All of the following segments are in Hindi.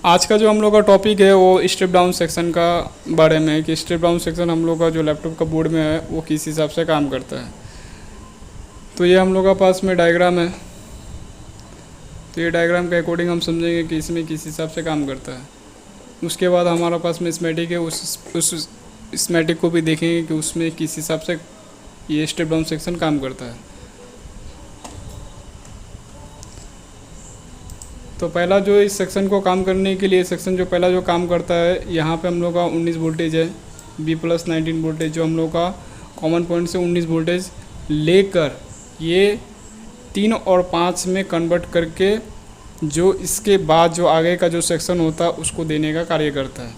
आज का जो हम लोग का टॉपिक है वो स्टेप डाउन सेक्शन का बारे में है कि स्टेप डाउन सेक्शन हम लोग का जो लैपटॉप का बोर्ड में है वो किस हिसाब से काम करता है। तो ये हम लोग का पास में डायग्राम है। तो ये डायग्राम के अकॉर्डिंग हम समझेंगे कि इसमें किस हिसाब से काम करता है। उसके बाद हमारा पास में स्मेटिक है, उस स्मेटिक को भी देखेंगे कि उसमें किस हिसाब से ये स्टेप डाउन सेक्शन काम करता है। तो पहला जो इस सेक्शन को काम करने के लिए सेक्शन जो पहला जो काम करता है, यहाँ पे हम लोग का 19 वोल्टेज है, B+19 वोल्टेज जो हम लोग का कॉमन पॉइंट से 19 वोल्टेज लेकर ये 3 और 5 में कन्वर्ट करके जो इसके बाद जो आगे का जो सेक्शन होता है उसको देने का कार्य करता है।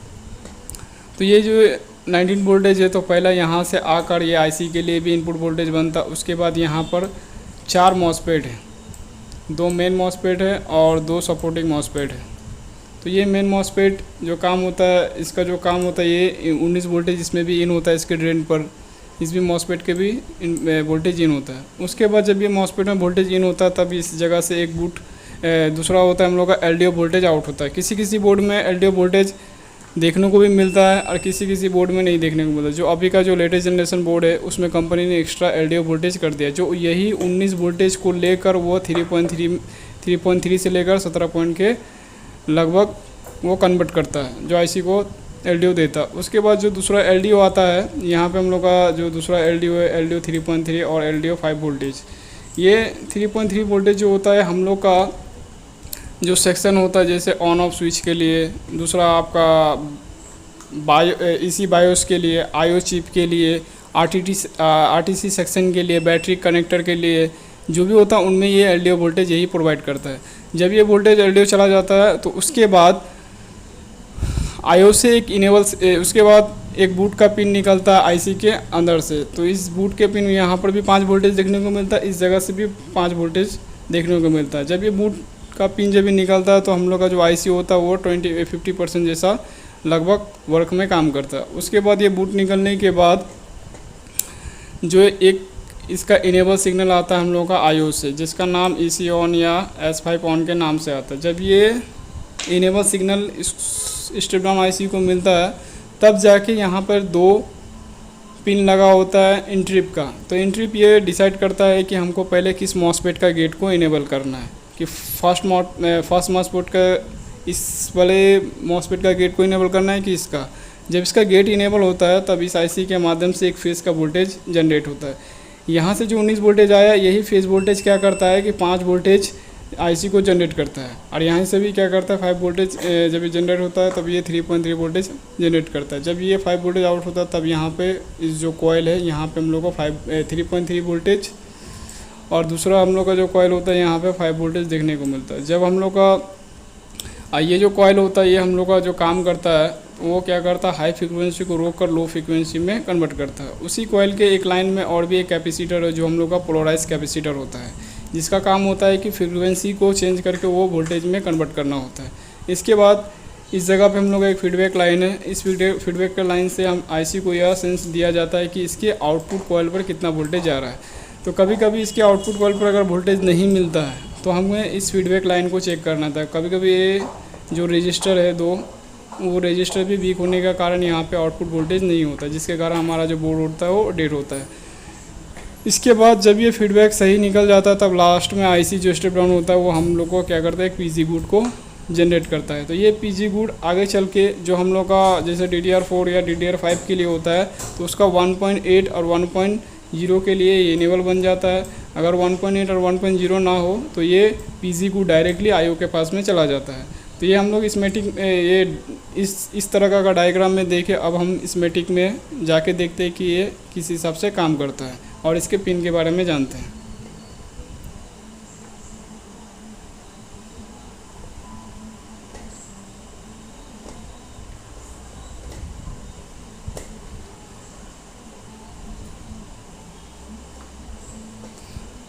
तो ये जो 19 वोल्टेज है, तो पहला यहाँ से आकर ये आईसी के लिए भी इनपुट वोल्टेज बनता। उसके बाद यहाँ पर 4 मॉसफेट है, 2 मेन मॉसफेट है और 2 सपोर्टिंग मॉसफेट है। तो ये मेन मॉसफेट जो काम होता है, इसका जो काम होता है ये 19 वोल्टेज इसमें भी इन होता है, इसके ड्रेन पर इस भी मॉसफेट के भी वोल्टेज इन होता है। उसके बाद जब ये मॉसफेट में वोल्टेज इन होता है तब इस जगह से एक बूट दूसरा होता है हम लोग का एलडीओ वोल्टेज आउट होता है। किसी किसी बोर्ड में एलडीओ वोल्टेज देखने को भी मिलता है और किसी किसी बोर्ड में नहीं देखने को मिलता। जो अभी का जो लेटेस्ट जनरेशन बोर्ड है उसमें कंपनी ने एक्स्ट्रा एलडीओ वोल्टेज कर दिया, जो यही 19 वोल्टेज को लेकर वो 3.3 से लेकर 17 पॉइंट के लगभग वो कन्वर्ट करता है, जो आईसी को एलडीओ देता है। उसके बाद जो दूसरा एलडीओ आता है, यहाँ पे हम लोग का जो दूसरा एलडीओ है, एलडीओ 3.3 और एलडीओ 5 वोल्टेज। ये 3.3 वोल्टेज जो होता है हम लोग का जो सेक्शन होता है, जैसे ऑन ऑफ स्विच के लिए, दूसरा आपका इसी बायोस के लिए, आईओ चिप के लिए, आरटीसी सेक्शन के लिए, बैटरी कनेक्टर के लिए जो भी होता है उनमें ये एलडीओ वोल्टेज यही प्रोवाइड करता है। जब ये वोल्टेज एलडीओ चला जाता है तो उसके बाद आईओ से एक इनेबल, उसके बाद एक बूट का पिन निकलता है आईसी के अंदर से। तो इस बूट के पिन यहाँ पर भी 5 वोल्टेज देखने को मिलता है, इस जगह से भी 5 वोल्टेज देखने को मिलता है। जब ये बूट का पिन जब भी निकलता है तो हम लोग का जो आईसी होता है वो 50% जैसा लगभग वर्क में काम करता है। उसके बाद ये बूट निकलने के बाद जो एक इसका इनेबल सिग्नल आता है हम लोग का आईओ से, जिसका नाम EC ऑन या S5 ऑन के नाम से आता है। जब ये enable signal step down IC को मिलता है तब जाके यहाँ पर 2 पिन लगा होता है इंट्रिप का। तो इंट्रिप ये डिसाइड करता है कि हमको पहले किस मॉसफेट का गेट को इनेबल करना है, कि फर्स्ट मॉसफेट का इस वाले मॉसफेट का गेट को इनेबल करना है कि इसका। जब इसका गेट इनेबल होता है तब इस आईसी के माध्यम से एक फेज़ का वोल्टेज जनरेट होता है। यहाँ से जो 19 वोल्टेज आया, यही फेज़ वोल्टेज क्या करता है कि 5 वोल्टेज आईसी को जनरेट करता है। और यहाँ से भी क्या करता है, 5 वोल्टेज जब ये जनरेट होता है तब ये 3.3 वोल्टेज जनरेट करता है। जब ये 5 वोल्टेज आउट होता है तब यहाँ पे इस जो कॉयल है यहाँ पे हम लोग को 3.3 वोल्टेज और दूसरा हम लोग का जो कॉयल होता है यहाँ पे 5 वोल्टेज देखने को मिलता है। जब हम लोग का ये जो कॉयल होता है ये हम लोग का जो काम करता है वो क्या करता है, हाई फ्रिक्वेंसी को रोक कर लो फ्रिक्वेंसी में कन्वर्ट करता है। उसी कॉयल के एक लाइन में और भी एक कैपेसिटर है जो हम लोग का पोलराइज कैपेसिटर होता है, जिसका काम होता है कि फ्रिक्वेंसी को चेंज करके वो वोल्टेज में कन्वर्ट करना होता है। इसके बाद इस जगह पे हम लोग का एक फीडबैक लाइन है। इस फीडबैक के लाइन से हम आईसी को यह सेंस दिया जाता है कि इसके आउटपुट कॉइल पर कितना वोल्टेज जा रहा है। तो कभी कभी इसके आउटपुट कॉइल पर अगर वोल्टेज नहीं मिलता है तो हमें इस फीडबैक लाइन को चेक करना था। कभी कभी ये जो रजिस्टर है वो रजिस्टर भी वीक होने का कारण यहाँ पे आउटपुट वोल्टेज नहीं होता, जिसके कारण हमारा जो बोर्ड होता है वो डेड होता है। इसके बाद जब ये फीडबैक सही निकल जाता है तब लास्ट में आईसी जो स्टेप डाउन होता है वो हम लोग को क्या करता है, एक पीजी गुड को जनरेट करता है। तो ये पीजी गुड आगे चल के जो हम लोग का जैसे DDR4 या DDR5 के लिए होता है तो उसका 1.8 और 1.0 के लिए ये इनेबल बन जाता है। अगर 1.8 और 1.0 ना हो तो ये पीजी गुड डायरेक्टली आईओ के पास में चला जाता है। तो ये हम लोग स्मेटिक ये इस तरह का डायग्राम में देखे। अब हम स्मेटिक में जाके देखते हैं कि ये किस हिसाब से काम करता है और इसके पिन के बारे में जानते हैं।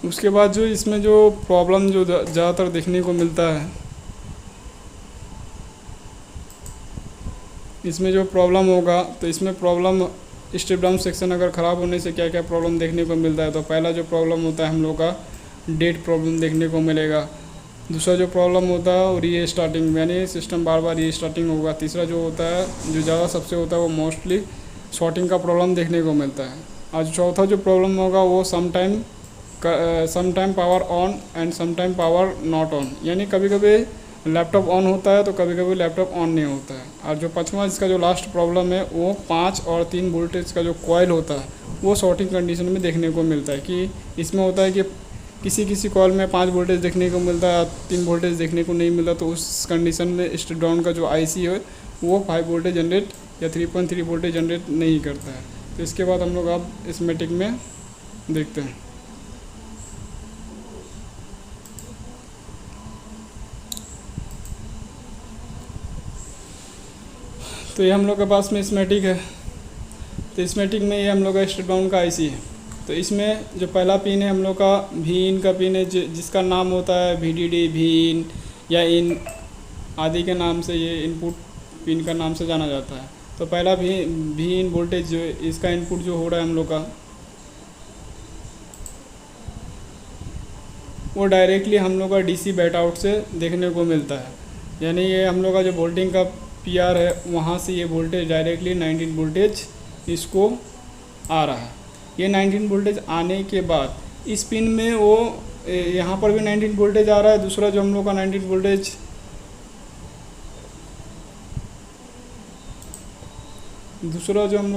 उसके बाद जो इसमें जो प्रॉब्लम जो ज़्यादातर देखने को मिलता है, इसमें जो प्रॉब्लम होगा तो इसमें प्रॉब्लम स्टेप डाउन सेक्शन अगर ख़राब होने से क्या क्या प्रॉब्लम देखने को मिलता है। तो पहला जो प्रॉब्लम होता है हम लोग का डेट प्रॉब्लम देखने को मिलेगा। दूसरा जो प्रॉब्लम होता है वो रीस्टार्टिंग, यानी सिस्टम बार बार रीस्टार्टिंग होगा। तीसरा जो होता है, जो ज़्यादा सबसे होता है, वो मोस्टली शॉर्टिंग का प्रॉब्लम देखने को मिलता है। और चौथा जो प्रॉब्लम होगा वो some time power on and some time power not on, यानी कभी कभी लैपटॉप ऑन होता है तो कभी कभी लैपटॉप ऑन नहीं होता है। और जो पाँचवा इसका जो लास्ट प्रॉब्लम है, वो 5 और 3 वोल्टेज का जो कॉइल होता है वो शॉर्टिंग कंडीशन में देखने को मिलता है। कि इसमें होता है कि किसी किसी कॉल में 5 वोल्टेज देखने को मिलता है, 3 वोल्टेज देखने को नहीं मिलता, तो उस कंडीशन में स्टेप डाउन का जो आईसी है वो 5 वोल्टेज जनरेट या 3.3 वोल्टेज जनरेट नहीं करता है। तो इसके बाद हम लोग अब स्कीमेटिक में देखते हैं। तो ये हम लोग के पास में स्कीमेटिक है। तो स्कीमेटिक में ये हम लोग का स्टेप डाउन का आईसी है। तो इसमें जो पहला पिन है हम लोग का भी इन का पिन है, जिसका नाम होता है VDD, भी इन या इन आदि के नाम से ये इनपुट पिन का नाम से जाना जाता है। तो पहला भी इन वोल्टेज जो इसका इनपुट जो हो रहा है हम लोग का, वो डायरेक्टली हम लोग का DC बैट आउट से देखने को मिलता है। यानी ये हम लोग का जो वोल्टिंग का PR है, वहाँ से ये वोल्टेज डायरेक्टली 19 वोल्टेज इसको आ रहा है। ये 19 वोल्टेज आने के बाद इस पिन में वो यहाँ पर भी 19 वोल्टेज आ रहा है। दूसरा जो हम लोग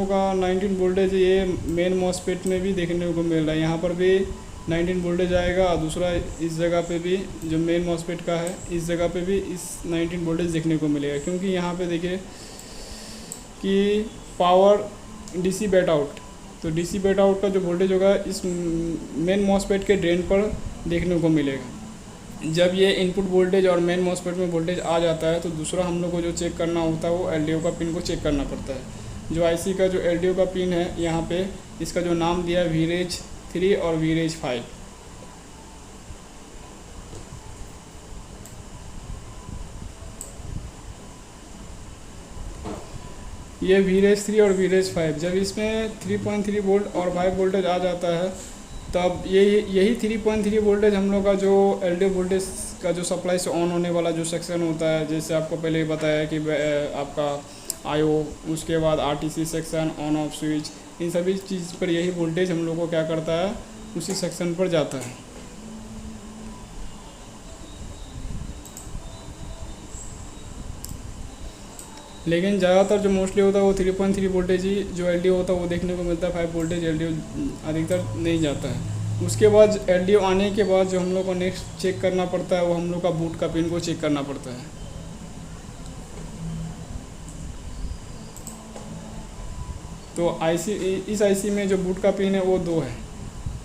का 19 वोल्टेज ये मेन मॉसफेट में भी देखने को मिल रहा है। यहाँ पर भी 19 वोल्टेज आएगा और दूसरा इस जगह पे भी जो मेन मॉसफेट का है, इस जगह पे भी इस 19 वोल्टेज देखने को मिलेगा। क्योंकि यहाँ पे देखिए कि पावर DC बैट आउट, तो DC बैट आउट का जो वोल्टेज होगा इस मेन मॉसफेट के ड्रेन पर देखने को मिलेगा। जब ये इनपुट वोल्टेज और मेन मॉसफेट में वोल्टेज आ जाता है तो दूसरा हम लोग को जो चेक करना होता है वो LDO का पिन को चेक करना पड़ता है। जो IC का जो LDO का पिन है, यहाँ पे इसका जो नाम दिया है VREG 3 और VREG 5। ये VREG 3 और VREG 5, जब इसमें 3.3 वोल्ट और 5 वोल्टेज आ जाता है तब यही 3.3 वोल्टेज हम लोग का जो LDO वोल्टेज का जो सप्लाई से ऑन होने वाला जो सेक्शन होता है, जैसे आपको पहले ही बताया कि आपका IO, उसके बाद RTC section, on off switch, इन सभी चीज़ पर यही वोल्टेज हम लोग को क्या करता है, उसी सेक्शन पर जाता है। लेकिन ज़्यादातर जो मोस्टली होता है वो 3.3 वोल्टेज ही जो LDO होता है वो देखने को मिलता है। 5 वोल्टेज LDO अधिकतर नहीं जाता है। उसके बाद LDO आने के बाद जो हम लोग को नेक्स्ट चेक करना पड़ता है वो हम लोग का बूट का पिन को चेक करना पड़ता है। तो इस IC में जो बूट का पिन है वो 2 है,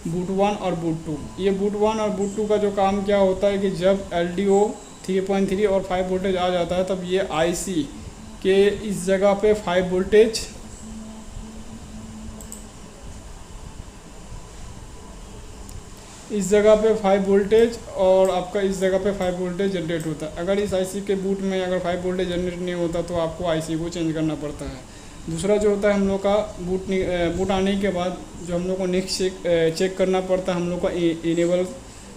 बूट 1 और बूट 2। ये बूट 1 और बूट 2 का जो काम क्या होता है कि जब LDO 3.3 और 5 वोल्टेज आ जाता है तब ये IC के इस जगह पे 5 वोल्टेज और आपका इस जगह पे 5 वोल्टेज जनरेट होता है। अगर इस IC के बूट में अगर 5 वोल्टेज जनरेट नहीं होता तो आपको IC को चेंज करना पड़ता है। दूसरा जो होता है हम लोग का बूट आने के बाद जो हम लोग को नेक्स्ट चेक करना पड़ता है, हम लोग का इनेबल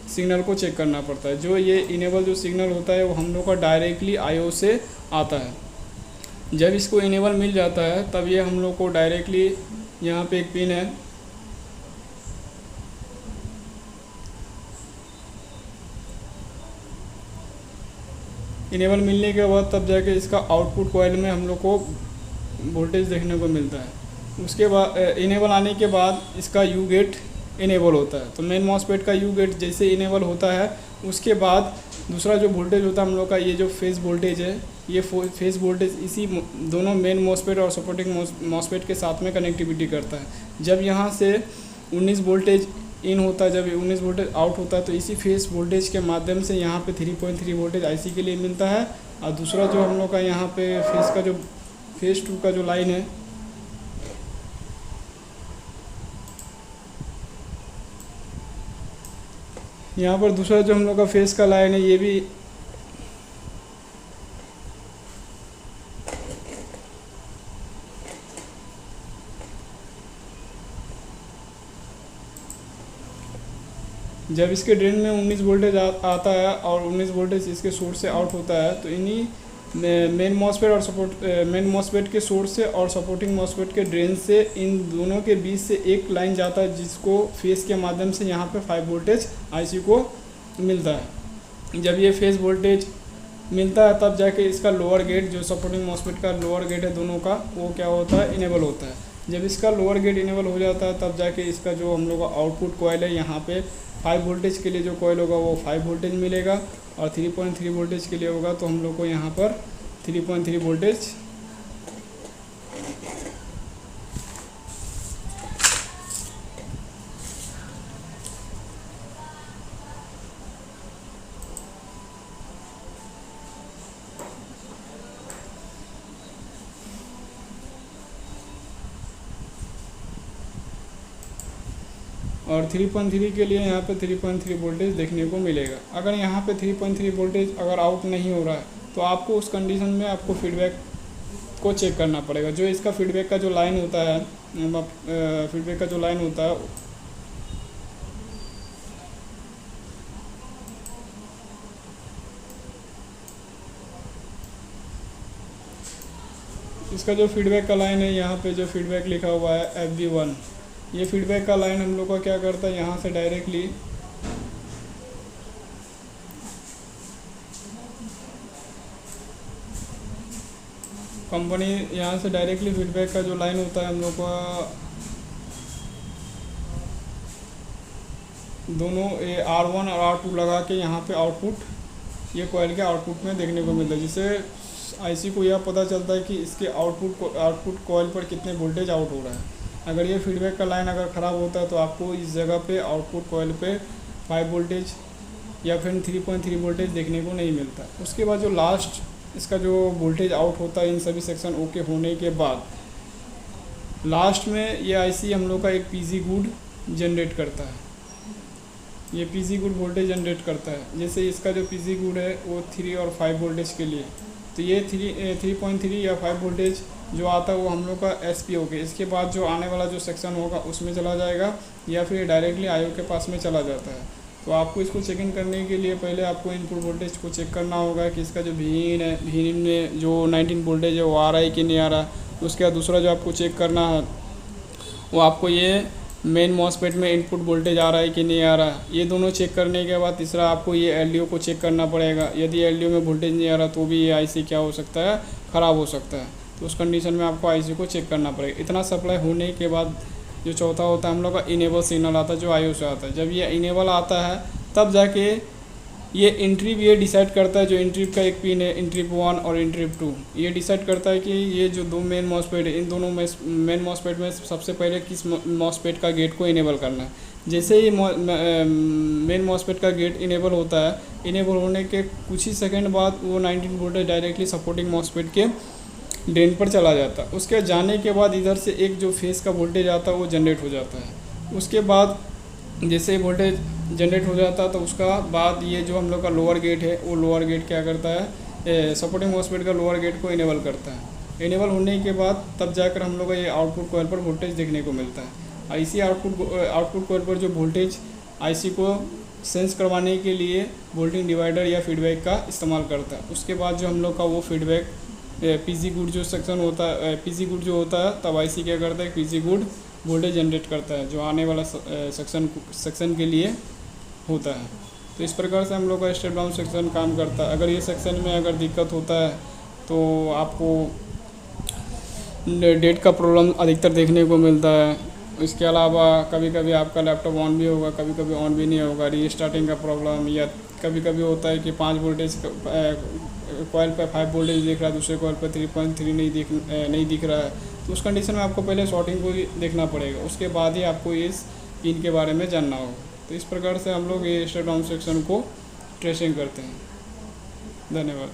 सिग्नल को चेक करना पड़ता है। जो ये इनेबल जो सिग्नल होता है वो हम लोग का डायरेक्टली IO से आता है। जब इसको इनेबल मिल जाता है तब ये हम लोग को डायरेक्टली यहाँ पे एक पिन है, इनेबल मिलने के बाद तब जाके इसका आउटपुट कॉइल में हम लोग को वोल्टेज देखने को मिलता है। उसके बाद इनेबल आने के बाद इसका U गेट इनेबल होता है। तो मेन मॉसफेट का U गेट जैसे इनेबल होता है उसके बाद दूसरा जो वोल्टेज होता है हम लोग का, ये जो फेज वोल्टेज है, ये फेज वोल्टेज इसी दोनों मेन मॉसफेट और सपोर्टिंग मॉसफेट के साथ में कनेक्टिविटी करता है। जब यहाँ से 19 वोल्टेज इन होता है, जब 19 वोल्टेज आउट होता है तो इसी फेज वोल्टेज के माध्यम से यहाँ पे 3.3 वोल्टेज IC के लिए मिलता है। और दूसरा जो हम लोग का यहाँ पे फेज 2 का जो लाइन है, यहाँ पर दूसरा जो हम लोग का फेस का लाइन है, ये भी जब इसके ड्रेन में 19 वोल्टेज आता है और 19 वोल्टेज इसके सोर्स से आउट होता है, तो इन्हीं मेन मॉसफेट और मेन मॉसफेट के सोर्स से और सपोर्टिंग मॉसफेट के ड्रेन से इन दोनों के बीच से एक लाइन जाता है, जिसको फेस के माध्यम से यहाँ पे 5 वोल्टेज आईसी को मिलता है। जब ये फेस वोल्टेज मिलता है तब जाके इसका लोअर गेट, जो सपोर्टिंग मॉसफेट का लोअर गेट है दोनों का, वो क्या होता है, इनेबल होता है। जब इसका लोअर गेट इनेबल हो जाता है तब जाके इसका जो हम लोग का आउटपुट कॉइल है, यहाँ पे 5 वोल्टेज के लिए जो कॉइल होगा वो 5 वोल्टेज मिलेगा, और 3.3 वोल्टेज के लिए होगा तो हम लोग को यहाँ पर 3.3 वोल्टेज और 3.3 के लिए यहाँ पे 3.3 वोल्टेज देखने को मिलेगा। अगर यहाँ पे 3.3 वोल्टेज अगर आउट नहीं हो रहा है तो आपको उस कंडीशन में आपको फीडबैक को चेक करना पड़ेगा। जो इसका फीडबैक का जो लाइन होता है, फीडबैक का जो लाइन होता है, इसका जो फीडबैक का लाइन है, यहाँ पे जो फीडबैक लिखा हुआ है FB1, ये फीडबैक का लाइन हम लोग का क्या करता है, यहाँ से डायरेक्टली कंपनी यहाँ से डायरेक्टली फीडबैक का जो लाइन होता है हम लोग का दोनों R1 और R2 लगा के यहाँ पे आउटपुट ये कॉइल के आउटपुट में देखने को मिलता है, जिससे आईसी को यह पता चलता है कि इसके आउटपुट कॉइल पर कितने वोल्टेज आउट हो रहा है। अगर ये फीडबैक का लाइन अगर ख़राब होता है तो आपको इस जगह पे आउटपुट कॉइल पे 5 वोल्टेज या फिर 3.3 वोल्टेज देखने को नहीं मिलता। उसके बाद जो लास्ट इसका जो वोल्टेज आउट होता है इन सभी सेक्शन ओके होने के बाद, लास्ट में ये आईसी हम लोग का एक पीजी गुड जनरेट करता है। ये पीजी गुड वोल्टेज जनरेट करता है। जैसे इसका जो पीजी गुड है वो 3 और 5 वोल्टेज के लिए, तो ये 3.3 या 5 वोल्टेज जो आता है वो हम लोग का एसपीओ के, इसके बाद जो आने वाला जो सेक्शन होगा उसमें चला जाएगा या फिर डायरेक्टली आईओ के पास में चला जाता है। तो आपको इसको चेक इन करने के लिए पहले आपको इनपुट वोल्टेज को चेक करना होगा कि इसका जो वीइन है, वीइन में जो 19 वोल्टेज है वो आ रहा है कि नहीं आ रहा। उसके बाद दूसरा जो आपको चेक करना है वो आपको ये मेन मॉसफेट में इनपुट वोल्टेज आ रहा है कि नहीं आ रहा। ये दोनों चेक करने के बाद तीसरा आपको ये एलडीओ को चेक करना पड़ेगा। यदि एलडीओ में वोल्टेज नहीं आ रहा तो भी ये आईसी क्या हो सकता है, ख़राब हो सकता है। तो उस कंडीशन में आपको आईसी को चेक करना पड़ेगा। इतना सप्लाई होने के बाद जो चौथा होता है हम लोग का इनेबल सिग्नल आता है, जो आईओ से आता है। जब ये इनेबल आता है तब जाके ये इंट्रिप ये डिसाइड करता है, जो इंट्रिप का एक पिन है, इंट्रिप 1 और इंट्रिप 2, ये डिसाइड करता है कि ये जो दो मेन मॉसफेट है, इन दोनों मेन मॉसफेट में सबसे पहले किस मॉसफेट का गेट को इनेबल करना है। जैसे ही मेन मॉसफेट का गेट इनेबल होता है, इनेबल होने के कुछ ही सेकंड बाद वो 19 वोल्टेज डायरेक्टली सपोर्टिंग मॉसफेट के ड्रेन पर चला जाता है। उसके जाने के बाद इधर से एक जो फेस का वोल्टेज आता है वो जनरेट हो जाता है। उसके बाद जैसे वोल्टेज जनरेट हो जाता है तो उसका बाद ये जो हम लोग का लोअर गेट है वो लोअर गेट क्या करता है, सपोर्टिंग मॉसफेट का लोअर गेट को इनेबल करता है। इनेबल होने के बाद तब जाकर हम लोग का ये आउटपुट कॉइल पर वोल्टेज देखने को मिलता है। आईसी आउटपुट कॉइल पर जो वोल्टेज आईसी को सेंस करवाने के लिए वोल्टेज डिवाइडर या फीडबैक का इस्तेमाल करता है। उसके बाद जो हम लोग का वो फीडबैक पीजी गुड जो सेक्शन होता है, पीजी गुड जो होता है तब आईसी क्या करता है, पीजी गुड वोल्टेज जनरेट करता है जो आने वाला सेक्शन के लिए होता है। तो इस प्रकार से हम लोग का स्टेप डाउन सेक्शन काम करता है। अगर ये सेक्शन में अगर दिक्कत होता है तो आपको डेट का प्रॉब्लम अधिकतर देखने को मिलता है। इसके अलावा कभी कभी आपका लैपटॉप ऑन भी होगा, कभी कभी ऑन भी नहीं होगा, रीस्टार्टिंग का प्रॉब्लम, या कभी कभी होता है कि 5 वोल्टेज कॉइल पर 5 वोल्टेज दिख रहा है, दूसरे कॉइल पर 3.3 नहीं दिख रहा है। तो उस कंडीशन में आपको पहले शॉर्टिंग को देखना पड़ेगा, उसके बाद ही आपको इस पिन के बारे में जानना होगा। तो इस प्रकार से हम लोग ये स्टेप डाउन सेक्शन को ट्रेसिंग करते हैं। धन्यवाद।